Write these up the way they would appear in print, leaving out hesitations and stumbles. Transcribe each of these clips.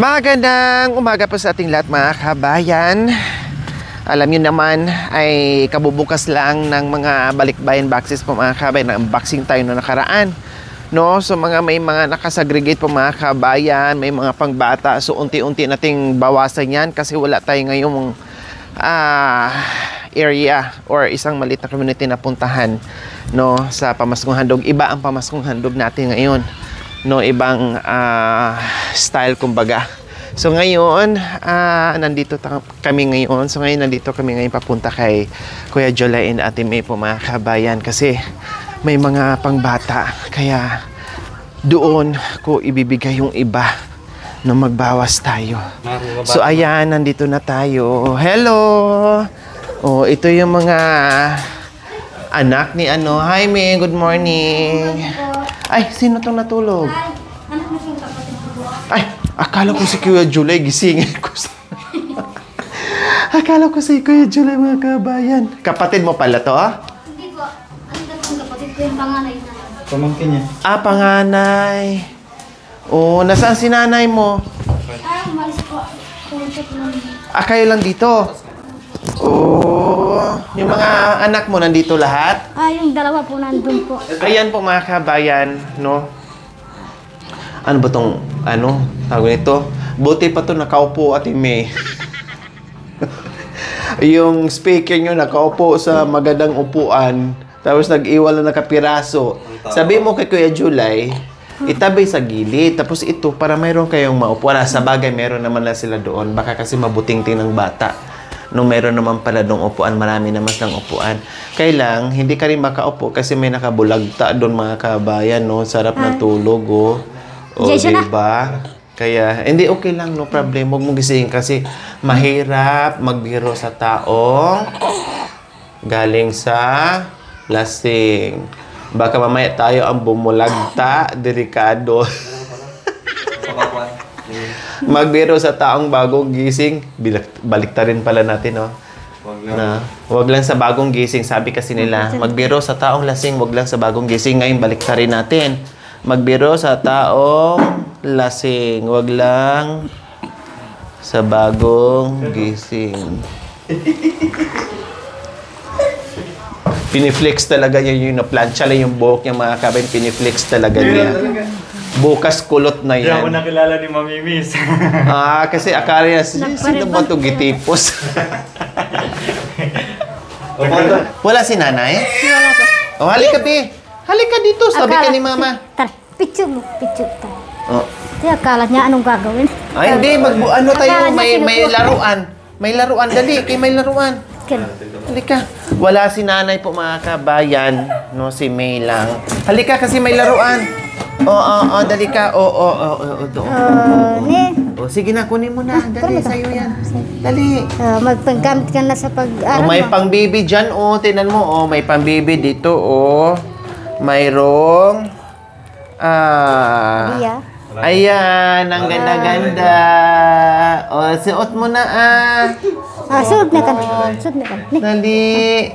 Magandang umaga po sa ating lahat mga kabayan. Alam niyo naman ay kabubukas lang ng mga balikbayan boxes po mga kabayan. Na-unboxing tayo noong nakaraan. No? So may mga nakasagregate po mga kabayan, may mga pangbata. So unti-unti nating bawasan yan kasi wala tayo ngayong area or isang maliit na community na puntahan, no, sa pamaskong handog. Iba ang pamaskong handog natin ngayon. No, ibang style kumbaga. So ngayon, nandito kami ngayon. So ngayon nandito kami ngayon papunta kay Kuya July and Ate May po mga kabayan kasi may mga pangbata. Kaya doon ko ibibigay yung iba no, magbawas tayo. So ayan, nandito na tayo. Hello! Oh, ito yung mga anak ni ano. Hi May, good morning. Ay, sino tong natulog? Ay, akala ko si Kuya July, gisingin ko. Akala ko si Kuya July mga kabayan. Kapatid mo pala to, ha? Hindi po. Ano na pong kapatid ko yung panganay na. Pamangkin niya. Panganay. Oh, nasaan si nanay mo? Ay, umalis po. Pumunta po namin. Kayo lang dito? Oh, yung mga anak mo nandito lahat? Yung dalawa po nandun po. Ayan po mga kabayan, no? Ano ba tong, tawag nito? Buti pa to nakaupo, Ate May. Yung speaker nyo nakaupo sa magandang upuan, tapos nag-iwala na kapiraso. Sabi mo kay Kuya July, itabi sa gilid. Tapos ito, para mayroon kayong maupuan. Sa bagay, meron naman na sila doon. Baka kasi mabuting-ting ng bata. No, meron naman pala doong upuan. Marami naman silang upuan. Kailang, hindi ka rin makaupo kasi may nakabulagta doon mga kabayan. No? Sarap ng tulog. O, diba? Kaya, hindi okay lang. No problem. Huwag mong gisingin kasi mahirap magbiro sa taong galing sa lasing. Baka mamaya tayo ang bumulagta. Delikado. Magbiro sa taong bagong gising, baliktarin pala natin, no? Wag lang sa bagong gising, sabi kasi nila. Magbiro sa taong lasing, wag lang sa bagong gising. Ngayon, baliktarin natin. Magbiro sa taong lasing, wag lang sa bagong gising. Piniflex talaga yung na-plancha lang yung buhok niya mga kabayan. Piniflex talaga niya. Bukas kulot na yan. Hindi ako nakilala ni Mami Miss. Kasi akala niya, sino ba ito gitipos? Wala si nanay? Wala po. Oh, halika, Pi. Halika dito, sabi ka ni Mama. Tara, picture mo. Picture tayo. Oh. Kaya akala niya anong gagawin. Ay, hindi. Ano tayo? May laruan. May laruan. Dali, may laruan. Halika. Wala si nanay po mga kabayan. No, si May lang. Halika kasi may laruan. Dali ka. Sige na, kunin mo na. Dali, sa'yo yan. Dali. Magpanggamit ka na sa pag-aral May pang-baby dyan, Tinan mo, may pang-baby dito, Mayroong, Iya. Ayan, ang ganda-ganda. Suot mo na, Suot na ka. Suot na ka. Dali.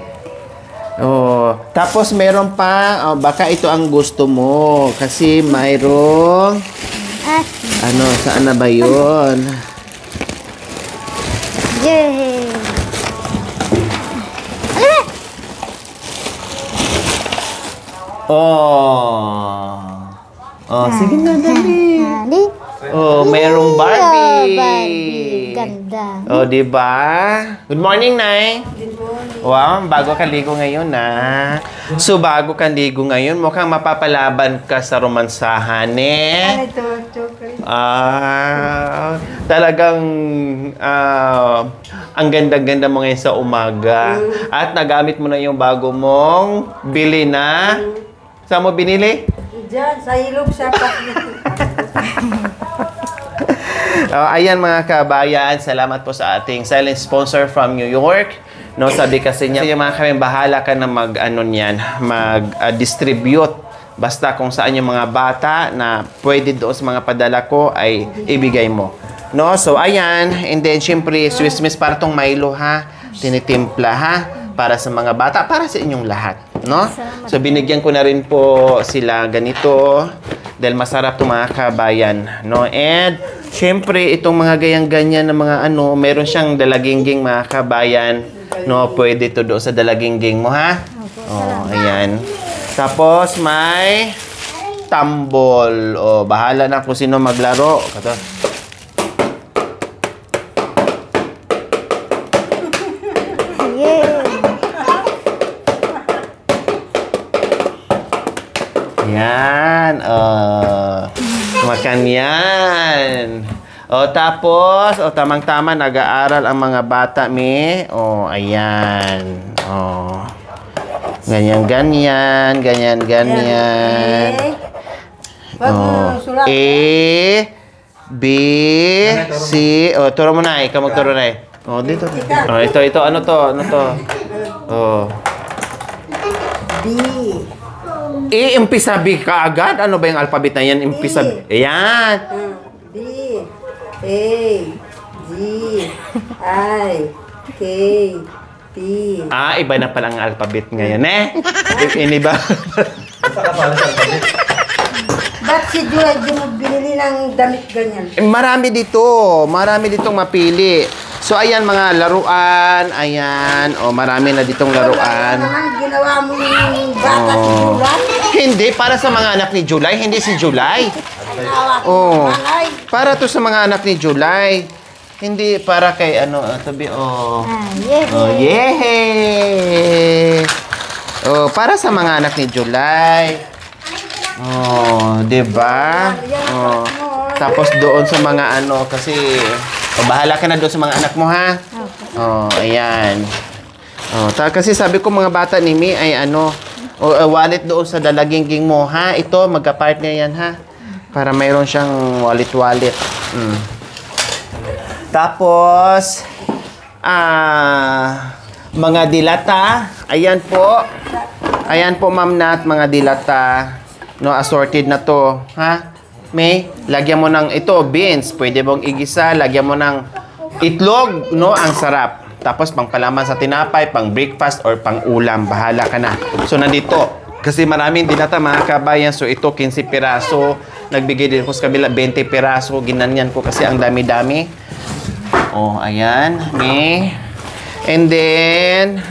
Tapos meron pa, baka ito ang gusto mo. Kasi mayroong, saan na ba yun? Yay! Sige na, dali. Dali. Mayroong Barbie. Barbie. Ganda. Diba? Good morning, Nay. Good morning. Wow, bago ka ligo ngayon, na. So, bago ka ligo ngayon, mukhang mapapalaban ka sa romansahan, talagang ang ganda-ganda mo ngayon sa umaga. At nagamit mo na yung bago mong bili na. Saan mo binili? Diyan, sa ilog sa Ayan mga kabayan, salamat po sa ating silent sponsor from New York. No, sabi kasi niya, yung mga kami, bahala ka na mag-distribute. Basta kung saan yung mga bata na pwede doon sa mga padala ko ay ibigay mo. No, so ayan, and then syempre, Swiss Miss para tong Milo ha, tinitimpla ha, para sa mga bata, para sa inyong lahat. No? So binigyan ko na rin po sila ganito dahil masarap itong mga kabayan. No? And Siyempre, itong mga gayang-ganyan na mga ano, meron siyang dalagingging mga kabayan. No, pwede to doon sa dalagingging mo, ha? Oh, ayan. Tapos, may tambol. O, bahala na kung sino maglaro. Kato. Yeah. Yan. Makan yan. O, tapos, tamang-tama, nag-aaral ang mga bata, mi. O, ayan. O. Ganyan-ganyan. Ganyan-ganyan. Oh. A, B, C. Oh, turo mo na. Ikaw magturo na eh. Oh, dito. Oh, ito. Ano to? Oh. B. Umpisa B ka agad? Ano ba yung alphabet na yan? Umpisa B. Ayan. B. A. G. I. K. P. Iba na pala ang alphabet ngayon, eh. Ini ba? Ba't si Joy di mo binili ng damit ganyan? Marami ditong mapili. So, ayan mga laruan. Ayan. O, marami na ditong laruan. Naman ginawa mo yung bata si Julan? Hindi, para sa mga anak ni July. Hindi si July. Ginawa ko Oh. malay. Para to sa mga anak ni July. Hindi para kay ano, sabi, oh. Yeah. Oh, yehey! Oh, para sa mga anak ni July. Oh, 'di ba? Oh. Tapos doon sa mga ano kasi bahala ka na doon sa mga anak mo, ha? Oh, ayan. Oh, kasi sabi ko mga bata ni Mi ay ano, wallet doon sa dalagingging mo, ha? Ito magka-partner yan, ha? Para mayroon siyang wallet. Tapos, mga dilata. Ayan po. Ayan po, ma'am Nat, mga dilata. No, assorted na to. Ha? May, lagyan mo ng ito, beans. Pwede mong igisa. Lagyan mo ng itlog. No, ang sarap. Tapos, pang palaman sa tinapay, pang breakfast, or pang ulam. Bahala ka na. So, nandito. Kasi maraming dilata, mga kabayan. So, ito, 15 piraso. Nagbigay din ko sa kabila, 20 piraso. Ginanyan ko kasi ang dami-dami. Oh, ayan. May. And then,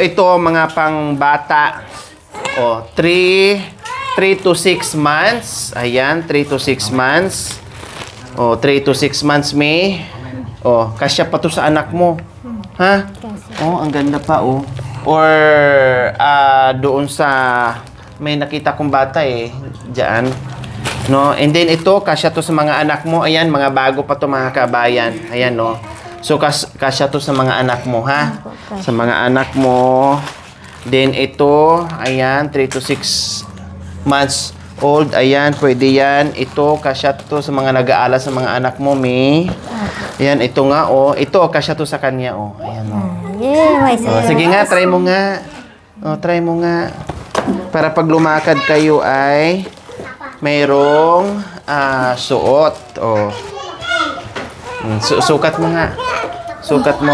ito, mga pang bata. Oh, 3 to 6 months. Ayan, 3 to 6 months. Oh, 3 to 6 months, May. Oh, kasya pa to sa anak mo. Ha? Oh, ang ganda pa, oh. Or, doon sa, may nakita kong bata eh. Diyan. No? And then ito, kasya to sa mga anak mo. Ayan, mga bago pa to mga kabayan. Ayan, no? So, kasya to sa mga anak mo, ha? Sa mga anak mo. Then, ito, ayan, 3 to 6 months old. Ayan, pwede yan. Ito, kasya to sa mga nag-aalas sa mga anak mo, May. Ayan, ito nga, oh. Ito, kasya to sa kanya, oh. Ayan, oh. Yeah, may Oh, sige nga, try mo nga. Oh, try mo nga. Para pag lumakad kayo ay mayroong suot. Oh. Sukat mo nga. Sukat mo.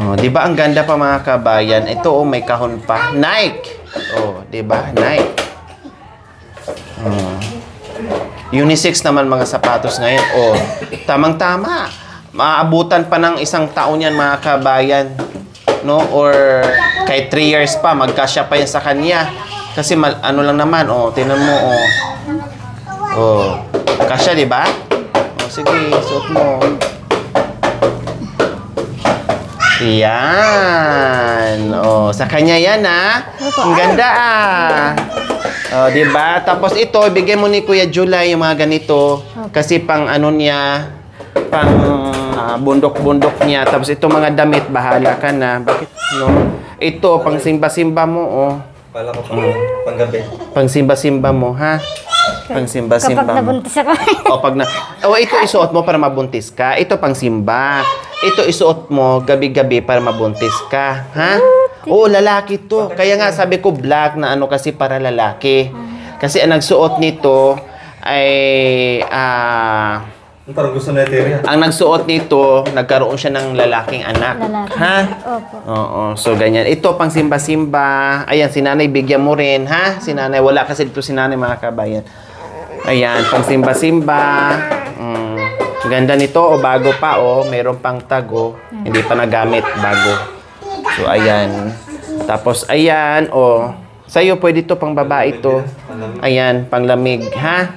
Oh, 'di ba ang ganda pa mga kabayan? Ito oh, may kahon pa. Nike. Oh, 'di ba? Nike. Oh. Unisex naman mga sapatos ngayon. Oh, tamang-tama. Maabutan pa ng 1 taon yan mga kabayan. No? Or kahit 3 years pa, magkasya pa yan sa kanya. Kasi ano lang naman, oh, tingnan mo, oh. Oh, kasya, di ba? Oh, sige, suot mo. Yan. Oh, sa kanya yan, Ang ganda, Oh, di ba? Tapos ito, bigyan mo ni Kuya July yung mga ganito. Kasi pang ano niya, pang bundok-bundok niya. Tapos ito mga damit, bahala ka na. Bakit, no? Ito, pang simba-simba mo, oh. Pala ko pang gabi. Pang simba-simba mo, ha? Pang simba-simba Kapag mo. nabuntis ako. Ito isuot mo para mabuntis ka. Ito pang simba. Ito isuot mo gabi-gabi para mabuntis ka, ha? Oo, lalaki to. Kaya nga sabi ko black na ano kasi para lalaki. Kasi ang nagsuot nito ay Parang gusto na ito. Ang nagsuot nito, nagkaroon siya ng lalaking anak. Lalaki. Ha? Opo. Oo, so ganyan. Ito, pang simba-simba. Ayan, si nanay, bigyan mo rin, ha? Si nanay, wala kasi dito si nanay, mga kabayan. Ayan, pang simba-simba. Ganda nito, o bago pa, o. Meron pang tago. Hindi pa nagamit, bago. So, ayan. Tapos, ayan, o. Sa'yo, pwede to pang babae to. Ayan, pang lamig, ha?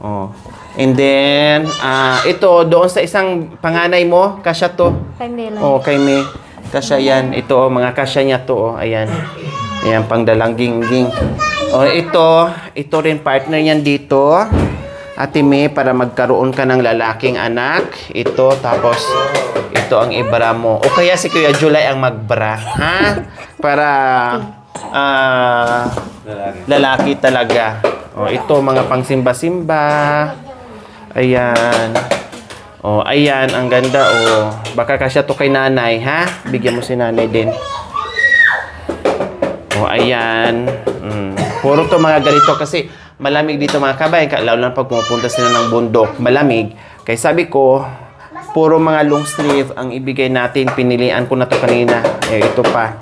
O. And then, ito, doon sa isang panganay mo, kasya to. Kay Mela. Oh, kay May. Kasya yan. Ito, mga kasya niya to. Oh, ayan. Ayan, pang dalang gingging. Oh, ito rin partner yan dito. Ate May, para magkaroon ka ng lalaking anak. Ito, tapos ito ang ibra mo. O kaya si Kuya July ang magbra. Ha? Para lalaki talaga. Oh, ito, mga pang simba-simba. Ayan. Oh, ayan, ang ganda, oh. Baka kasya to kay nanay, ha? Bigyan mo si nanay din. Oh, ayan. Puro to mga ganito kasi malamig dito mga kabayan. Lalo na pag pumupunta sila ng bundok, malamig. Kaya sabi ko, puro mga long sleeve ang ibigay natin. Pinilian ko na to kanina. Ito pa.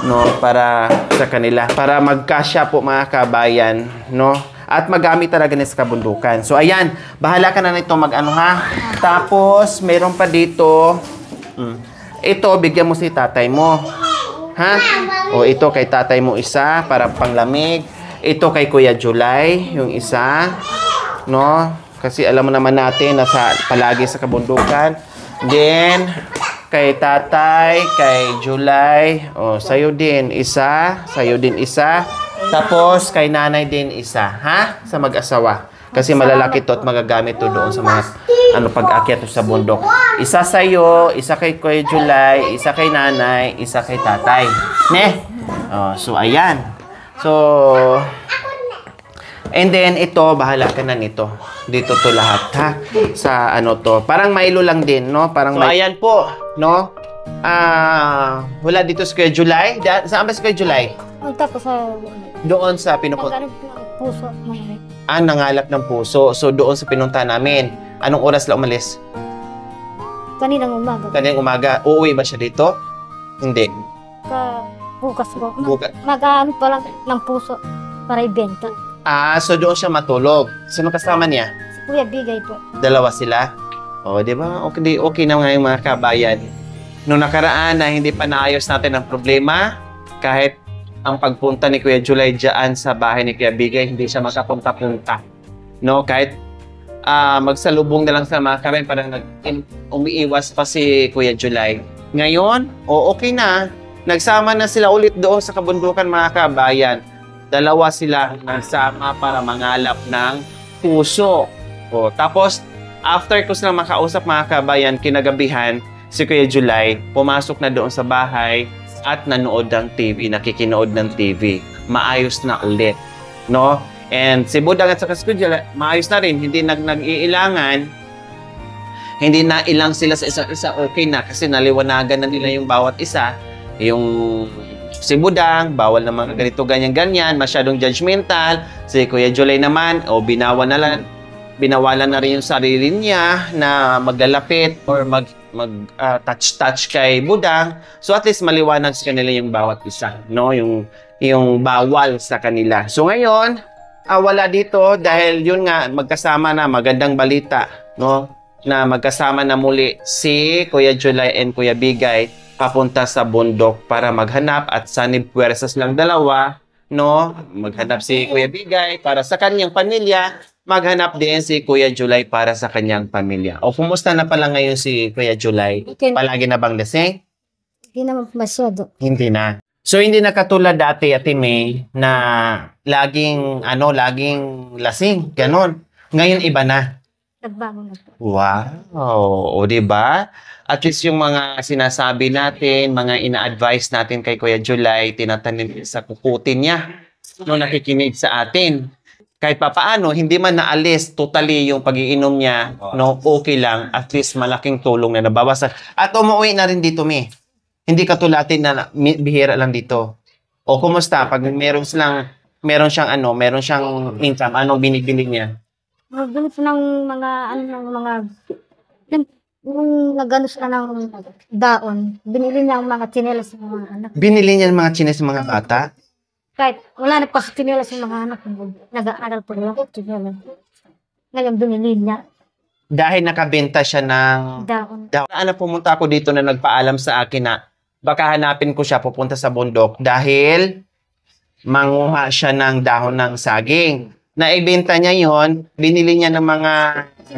No, para sa kanila. Para magkasya po mga kabayan, no? At magamit talaga nila sa kabundukan. So, ayan. Bahala ka na nito mag-ano, ha? Tapos, meron pa dito. Ito, bigyan mo si tatay mo. Ha? O, ito kay tatay mo isa, para panglamig. Ito kay Kuya July, yung isa. No? Kasi alam mo naman natin, nasa palagi sa kabundukan. Then, kay tatay, kay July. O, sa'yo din isa. Sa'yo din isa. Tapos, kay nanay din isa, ha? Sa mag-asawa. Kasi malalaki to at magagamit to doon sa mga pag-akyat sa bundok. Isa sa'yo, isa kay Kuya July, isa kay nanay, isa kay tatay. Ne? Oh, so, ayan. So, and then, ito, bahala ka na nito. Dito to lahat, ha? Sa to. Parang Milo lang din, no? Parang so, ayan po, no? Wala dito si Kuya July. Saan ba si Kuya July? Tapos sa... Doon sa pinupunta. Naghanap ng puso. Nangalap ng puso. So, doon sa pinunta namin. Anong oras lang umalis? Kaninang umaga. Kaninang umaga. Uuwi ba siya dito? Hindi. Bukas po. Bukas. Mag-ano pa lang ng puso para ibenta. So doon siya matulog. Sino kasama niya? Si Kuya Bigay po. Dalawa sila? Di ba? Okay na nga yung mga kabayan. Nung nakaraan na hindi pa naayos natin ang problema, kahit ang pagpunta ni Kuya July dyan sa bahay ni Kuya Bigay, hindi siya makapunta-punta. No? Kahit magsalubong na lang sa mga kabayan, parang umiiwas pa si Kuya July. Ngayon, okay na. Nagsama na sila ulit doon sa kabundukan mga kabayan. Dalawa sila nagsama para mangalap ng puso. Tapos, after ko silang makausap mga kabayan, kinagabihan, si Kuya July, pumasok na doon sa bahay at nanood ng TV, nakikinood ng TV. Maayos na ulit. No? And si Budang at saka si Kuya July, maayos na rin. Hindi nag-iilangan. Hindi na ilang sila sa isa-isa. Okay na kasi naliwanagan na nila yung bawat isa. Yung si Budang, bawal na mga ganito, ganyan-ganyan, masyadong judgmental. Si Kuya July naman, binawalan na rin yung sarili niya na maglalapit or touch kay Budang. So at least maliwanag sa kanila yung bawat isa, no? Yung bawal sa kanila. So ngayon, wala dito dahil yun nga, magkasama na, magandang balita, no? Na magkasama na muli si Kuya July and Kuya Bigay papunta sa bundok para maghanap at sanib puwersas lang dalawa, no? Maghanap si Kuya Bigay para sa kanyang pamilya, maghanap din si Kuya July para sa kanyang pamilya. O kumusta na pala ngayon si Kuya July? Okay. Palagi na bang lasing? Hindi naman masyado. Hindi na. So hindi na katulad dati, Ate May, na laging lasing, ganon. Ngayon iba na. Nagbago na po. Wow! O diba? At least yung mga sinasabi natin, mga ina-advise natin kay Kuya July, tinatanim sa kukutin niya nung nakikinig sa atin. Kahit papaano, hindi man naalis totally yung pag-iinom niya, no, okay lang. At least malaking tulong na nabawasan. At umuwi na rin dito, May. Hindi katulatin na bihira lang dito. O kumusta? Pag meron siyang income, anong binibili niya? Magbili po ng mga, ano, ng mga, yung nagano sila ng daon. Binili niya ang mga tsinelas ng mga anak. Binili niya ng mga chines mga bata? Kahit wala na pa tsinelas ng mga anak. Nag-aaral po nila tsinelas. Ngayon binili niya Dahil nakabenta siya ng daon. Ano, pumunta ako dito na nagpaalam sa akin na baka hanapin ko siya pupunta sa bundok dahil manguha siya ng dahon ng saging. Naibenta niya yon, binili niya ng mga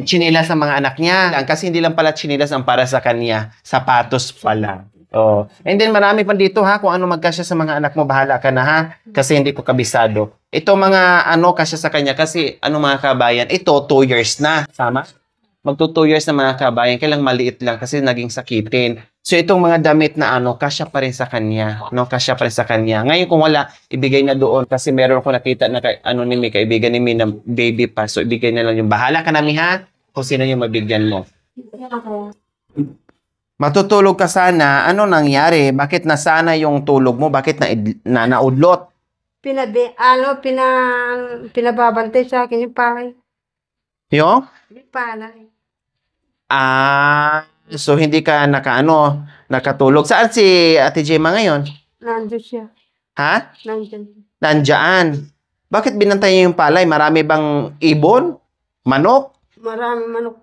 tsinelas sa mga anak niya. Kasi hindi lang pala tsinelas ang para sa kanya, sapatos pala. Oh. And then marami pa dito ha, kung ano magkasya sa mga anak mo, bahala ka na ha. Kasi hindi ko kabisado. Ito mga ano kasya sa kanya kasi ano mga kabayan, ito 2 years na. Sama? Magto 2 years na mga kabayan, kailang maliit lang kasi naging sakitin. So itong mga damit na ano, kasya pa rin sa kanya. No, kasya pa rin sa kanya. Ngayon kung wala, ibigay na doon kasi meron ko nakita na ano ni May, kaibigan ni May na baby pa. So ibigay na lang yung bahala ka na Mi ha, kung sino yung mabigyan mo. Matutulog ka sana. Ano nangyari? Bakit nasana yung tulog mo? Bakit naudlot? Pinababantay sa akin yung palay. Yung? Yung palay. So hindi ka nakatulog. Saan si Ate Gemma ngayon? Nandun siya. Ha? Nandun. Nandyan. Bakit binantay niyo yung palay? Marami bang ibon? Manok? Maraming manok.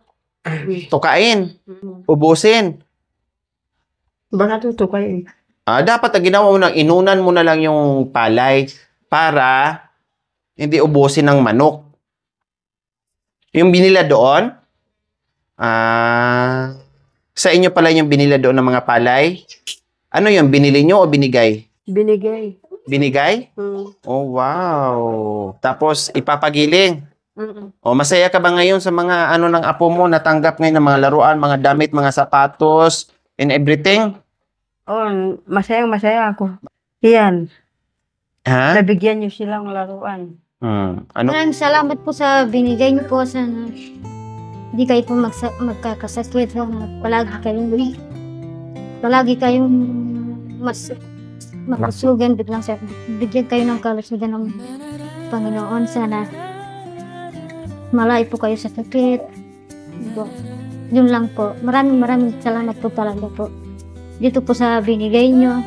Tukain? Ubusin? Baka tutukay. Dapat ang ginawa mo na, inunan mo na lang yung palay para hindi ubusin ng manok. Yung binila doon, sa inyo pala yung binila doon ng mga palay? Ano yun? Binili nyo o binigay? Binigay. Binigay? Oh, wow. Tapos, ipapagiling. O, masaya ka ba ngayon sa mga ano ng apo mo, natanggap ngayon ng mga laruan, mga damit, mga sapatos, and everything? Oh, masaya ako. Yan. Ha? Nabigyan niyo silang laruan. Ano? Maraming salamat po sa binigay niyo po. Sana hindi kayo po magkakasakit. Palagi kayong masugan. Bigyan kayo ng kalusugan ng Panginoon. Sana malay po kayo sa sakit. Yun lang po. Maraming salamat po talaga po. Dito po sa binigay niyo.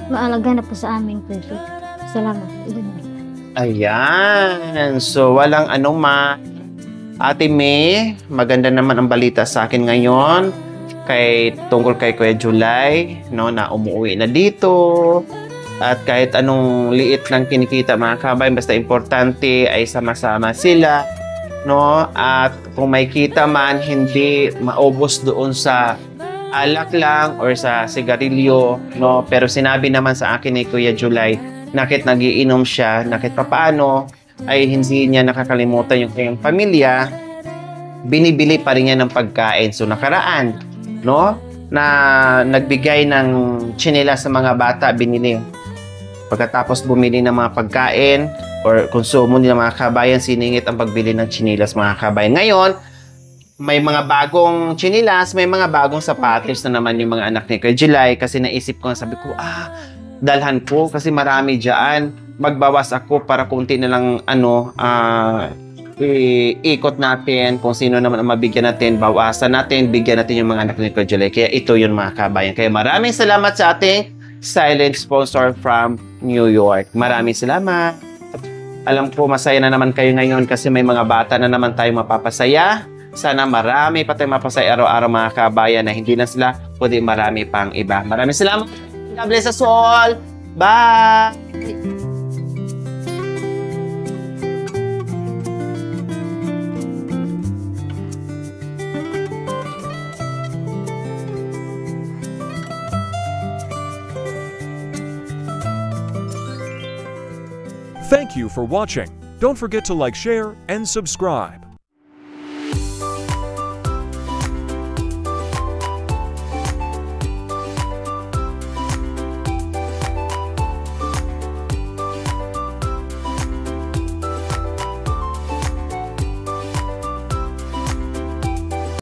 Maalaga na po sa amin po. Salamat. Ayan. So, walang anuman. Ate May, maganda naman ang balita sa akin ngayon tungkol kay Kuya July, no, na umuwi na dito. At kahit anong liit lang kinikita mga kabayan, basta importante ay sama-sama sila, no? At kung may kita man, hindi maubos doon sa alak lang or sa sigarilyo, no? Pero sinabi naman sa akin ni Kuya July, nakit nagiinom siya, nakit papaano, ay hindi niya nakakalimutan yung kanyang pamilya, binibili pa rin niya ng pagkain. So nakaraan, no, na nagbigay ng tsinelas sa mga bata, binili. Pagkatapos bumili ng mga pagkain or konsumo nila mga kabayan, siningit ang pagbili ng tsinelas mga kabayan. Ngayon, may mga bagong tsinelas, may mga bagong sapatos na naman yung mga anak ni Kuya July kasi naisip ko, sabi ko, dalhan ko kasi marami dyan. Magbawas ako para kunti na lang ikot natin kung sino naman ang mabigyan natin, bawasan natin, bigyan natin yung mga anak ni Kuya July. Kaya ito yun mga kabayan. Kaya maraming salamat sa ating silent sponsor from New York. Maraming salamat. Alam ko masaya na naman kayo ngayon kasi may mga bata na naman tayo mapapasaya. Sana marami pa tayong mapasaya araw-araw mga kabayan na hindi lang sila, kundi marami pang iba. Maraming salamat. God bless us all. Bye! Thank you for watching. Don't forget to like, share, and subscribe.